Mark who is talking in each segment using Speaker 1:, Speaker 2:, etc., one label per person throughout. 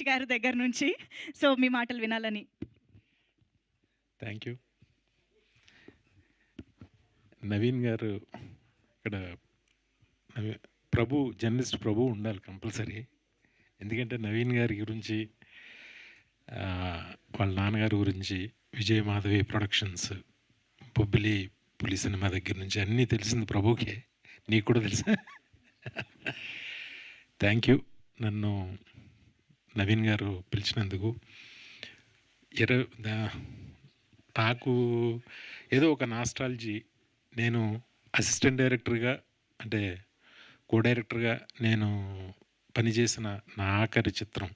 Speaker 1: గారి దగ్గర నుంచి. సో, మీ మాటలు వినాలని.
Speaker 2: Thank you. నవీన్ గారు ఇక్కడ జర్నలిస్ట్ ప్రభు ఉండాలి కంపల్సరీ. ఎందుకంటే నవీన్ గారి గురించి వాళ్ళ నాన్నగారి గురించి విజయ్ మాధవి ప్రొడక్షన్స్, బొబ్బిలి పులి సినిమా దగ్గర నుంచి అన్నీ తెలిసింది ప్రభుకే. నీకు కూడా తెలుసా? థ్యాంక్ యూ నన్ను నవీన్ గారు పిలిచినందుకు. నాకు ఏదో ఒక నాస్టాలజీ. నేను అసిస్టెంట్ డైరెక్టర్గా అంటే కో డైరెక్టర్గా నేను పనిచేసిన నా ఆఖరి చిత్రం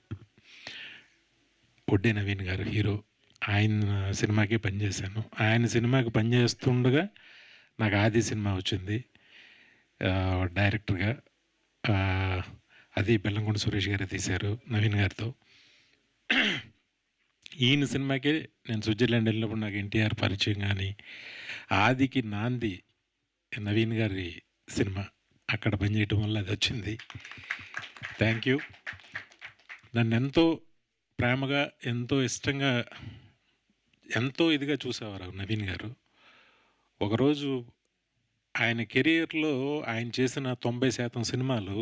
Speaker 2: ఒడ్డే నవీన్ గారు హీరో. ఆయన సినిమాకే పనిచేశాను. ఆయన సినిమాకి పనిచేస్తుండగా నాకు ఆది సినిమా వచ్చింది డైరెక్టర్గా. అది బెల్లంకొండ సురేష్ గారే తీశారు నవీన్ గారితో. ఈయన సినిమాకే నేను స్విట్జర్లాండ్ వెళ్ళినప్పుడు నాకు ఎన్టీఆర్ పరిచయం. కానీ ఆదికి నాంది నవీన్ గారి సినిమా, అక్కడ పనిచేయటం వల్ల అది వచ్చింది. Thank you. నన్ను ఎంతో ప్రేమగా, ఎంతో ఇష్టంగా, ఎంతో ఇదిగా చూసేవారు నవీన్ గారు. ఒకరోజు ఆయన కెరియర్లో ఆయన చేసిన 90% సినిమాలు,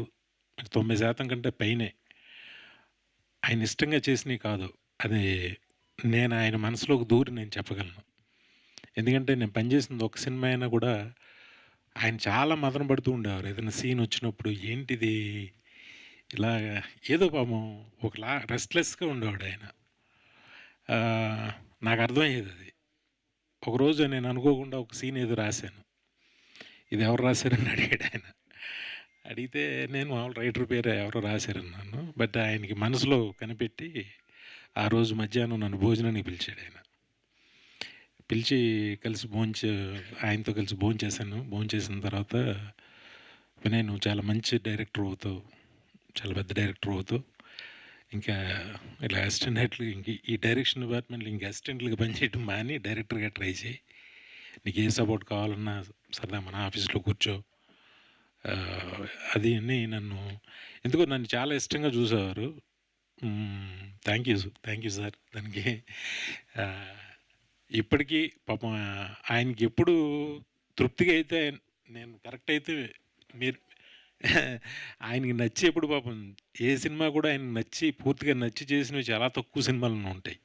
Speaker 2: 90% కంటే పైనే ఆయన ఇష్టంగా చేసినవి కాదు. అది నేను ఆయన మనసులోకి దూరి నేను చెప్పగలను. ఎందుకంటే నేను పనిచేసింది ఒక సినిమా అయినా కూడా ఆయన చాలా మదన పడుతూ ఉండేవారు. ఏదైనా సీన్ వచ్చినప్పుడు ఏంటిది ఇలా ఏదో పాపం ఒకలా రెస్ట్లెస్గా ఉండేవాడు ఆయన. నాకు అర్థమయ్యేది అది. ఒకరోజు నేను అనుకోకుండా ఒక సీన్ ఏదో రాశాను. ఇది ఎవరు రాశారని అడిగాడు ఆయన. అడిగితే నేను మామూలు రైటర్ పేరు ఎవరో రాశారన్నాను. బట్ ఆయనకి మనసులో కనిపెట్టి ఆ రోజు మధ్యాహ్నం నన్ను భోజనానికి పిలిచాడు ఆయన. పిలిచి కలిసి ఆయనతో కలిసి భోంచేశాను. భోంచేసిన తర్వాత వినయ్, నువ్వు చాలా మంచి డైరెక్టర్ అవుతావు, చాలా పెద్ద డైరెక్టర్ అవుతావు, ఇంకా ఇలా అసిస్టెంట్ డైరెక్టర్, ఇంక ఈ డైరెక్షన్ డిపార్ట్మెంట్లో ఇంకా అసిస్టెంట్లుగా పనిచేయడం మాని డైరెక్టర్గా ట్రై చేయి. నీకు ఏ సపోర్ట్ కావాలన్నా సరదా మన ఆఫీస్లో కూర్చో, అది అని ఎందుకో నన్ను చాలా ఇష్టంగా చూసేవారు. Thank you sir. దానికి ఇప్పటికీ పాపం ఆయనకి ఎప్పుడు తృప్తిగా అయితే నేను కరెక్ట్ అయితే మీరు ఆయనకి నచ్చి ఎప్పుడు పాపం ఏ సినిమా కూడా ఆయనకు నచ్చి పూర్తిగా నచ్చి చేసినవి చాలా తక్కువ సినిమాలు ఉంటాయి.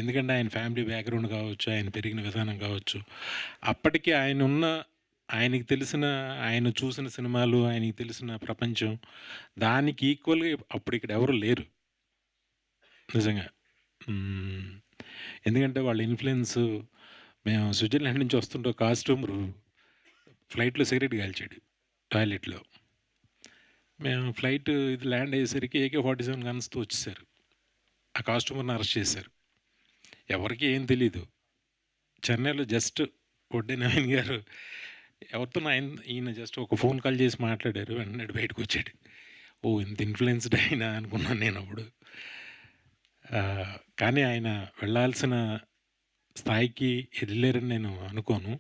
Speaker 2: ఎందుకంటే ఆయన ఫ్యామిలీ బ్యాక్గ్రౌండ్ కావచ్చు, ఆయన పెరిగిన విధానం కావచ్చు, అప్పటికి ఆయనకి తెలిసిన, ఆయన చూసిన సినిమాలు, ఆయనకి తెలిసిన ప్రపంచం, దానికి ఈక్వల్గా అప్పుడు ఇక్కడ ఎవరు లేరు నిజంగా. ఎందుకంటే వాళ్ళ ఇన్ఫ్లుయెన్స్. మేము స్విట్జర్లాండ్ నుంచి వస్తుంటే కాస్ట్యూమర్ ఫ్లైట్లో సిగరెట్ కాల్చాడు టాయిలెట్లో. మేము ఫ్లైట్ ఇది ల్యాండ్ అయ్యేసరికి AK-47 గన్స్తో వచ్చేసారు. ఆ కాస్ట్యూమర్ని అరెస్ట్ చేశారు. ఎవరికి ఏం తెలీదు. చెన్నైలో జస్ట్ ఒడ్డే నవీన్ గారు ఎవరితో ఈయన జస్ట్ ఒక ఫోన్ కాల్ చేసి మాట్లాడారు, వెంటనే బయటకు వచ్చాడు. ఓ, ఇంత ఇన్ఫ్లుయెన్స్డ్ అయినా అనుకున్నాను నేను అప్పుడు. కానీ ఆయన వెళ్ళాల్సిన స్థాయికి వెళ్ళారని నేను అనుకోను.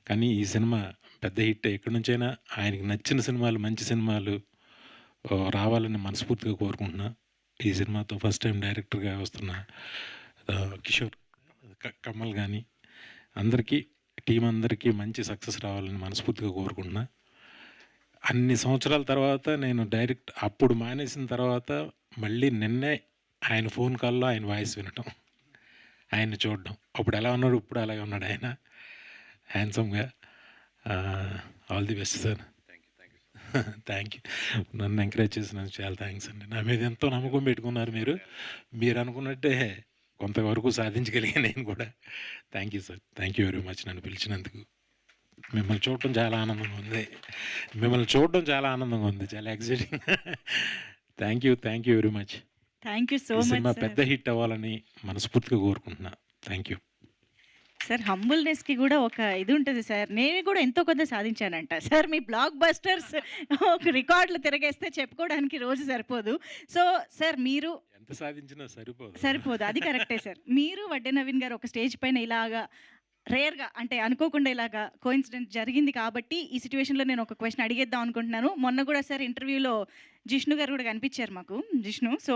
Speaker 2: కానీ ఈ సినిమా పెద్ద హిట్. ఎక్కడి నుంచైనా ఆయనకి నచ్చిన సినిమాలు, మంచి సినిమాలు రావాలని మనస్ఫూర్తిగా కోరుకుంటున్నా. ఈ సినిమాతో ఫస్ట్ టైం డైరెక్టర్గా వస్తున్న కిషోర్ కమల్ కానీ అందరికీ, టీం అందరికీ మంచి సక్సెస్ రావాలని మనస్ఫూర్తిగా కోరుకుంటున్నా. అన్ని సంవత్సరాల తర్వాత నేను అప్పుడు మానేసిన తర్వాత మళ్ళీ నిన్నే ఆయన ఫోన్ కాల్లో ఆయన వాయిస్ వినటం, ఆయన చూడడం. అప్పుడు ఎలా ఉన్నాడు, ఇప్పుడు అలాగే ఉన్నాడు ఆయన హ్యాండ్సమ్గా. All the best sir. Thank you. నన్ను ఎంకరేజ్ చేసినందుకు చాలా థ్యాంక్స్ అండి. నా మీద ఎంతో నమ్మకం పెట్టుకున్నారు మీరు అనుకున్నట్టే కొంతవరకు సాధించగలిగా నేను కూడా. Thank you sir. Thank you very much నన్ను పిలిచినందుకు. మిమ్మల్ని చూడటం చాలా ఆనందంగా ఉంది. చాలా exciting. Thank you very much.
Speaker 1: Thank you so much.
Speaker 2: Cinema పెద్ద హిట్ అవ్వాలని మనస్ఫూర్తిగా కోరుకుంటున్నా. Thank you
Speaker 1: sir. హంబుల్నెస్కి కూడా ఒక ఇది ఉంటుంది సార్. నేను కూడా ఎంతో కొంత సాధించానంట సార్. మీ బ్లాక్ బస్టర్స్ ఒక రికార్డులు తిరగేస్తే చెప్పుకోవడానికి రోజు సరిపోదు. సో సార్, మీరు
Speaker 2: ఎంత సాధించినా సరిపోదు.
Speaker 1: అది కరెక్టే సార్. మీరు వడ్డే నవీన్ గారు ఒక స్టేజ్ పైన ఇలాగా రేర్‌గా అంటే అనుకోకుండా ఇలాగా కోయిన్సిడెంట్ జరిగింది కాబట్టి, ఈ సిట్యుయేషన్‌లో నేను ఒక క్వెషన్ అడిగేద్దాం అనుకుంటున్నాను. మొన్న గూడా సార్ ఇంటర్వ్యూలో జిష్ణు గారు గూడా కనిపిచ్చారు మాకు. జిష్ణు. సో,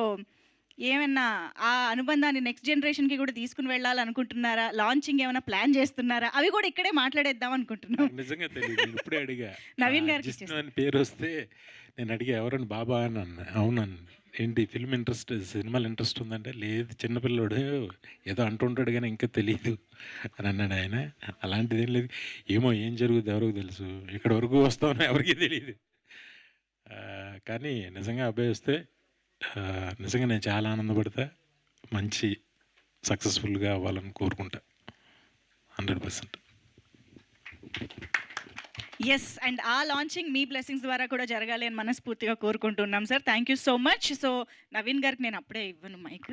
Speaker 1: ఏమన్నా ఆ అనుబంధాన్ని నెక్స్ట్ జనరేషన్‌కి గూడా తీసుకొని వెళ్ళాలనుకుంటున్నారా? లాంచింగ్ ఏమైనా ప్లాన్ చేస్తున్నారా? అవి గూడా ఇక్కడే మాట్లాడేద్దాం అనుకుంటున్నాం.
Speaker 2: నాకు నిజంగా తెలీదు. నేను ఇప్పుడే అడిగా.
Speaker 1: నవీన్ గారికి
Speaker 2: జిష్ణు
Speaker 1: ఇచ్చేస్తా.
Speaker 2: అని పేరొస్తే నేను అడిగా ఎవరండి బాబా అని అన్నా. అవునన్నా. ఏంటి ఫిల్మ్ ఇంట్రెస్ట్ సినిమాలు ఇంట్రెస్ట్ ఉందంటే, లేదు చిన్న పిల్లోడు ఏదో అంటుంటాడు గానీ ఇంకా తెలీదు అని అన్నాడు ఆయన. అలాంటిదేం లేదు. ఏమో ఏం జరుగుద్దో ఎవరికి తెలుసు. ఇక్కడి వరకు వస్తామని ఎవరికీ తెలీదు. కానీ నిజంగా అబ్బాయి వస్తే నిజంగా నేను చాలా ఆనందపడతా. మంచి సక్సెస్‌ఫుల్‌గా అవ్వాలని కోరుకుంటా. 100%.
Speaker 1: యెస్. అండ్ ఆ లాంచింగ్ మీ బ్లెస్సింగ్స్ ద్వారా కూడా జరగాలి అని మనస్ఫూర్తిగా కోరుకుంటున్నాం sir. Thank you so much. So, Naveen గారికి నేను అప్పుడే ఇవ్వను మైక్.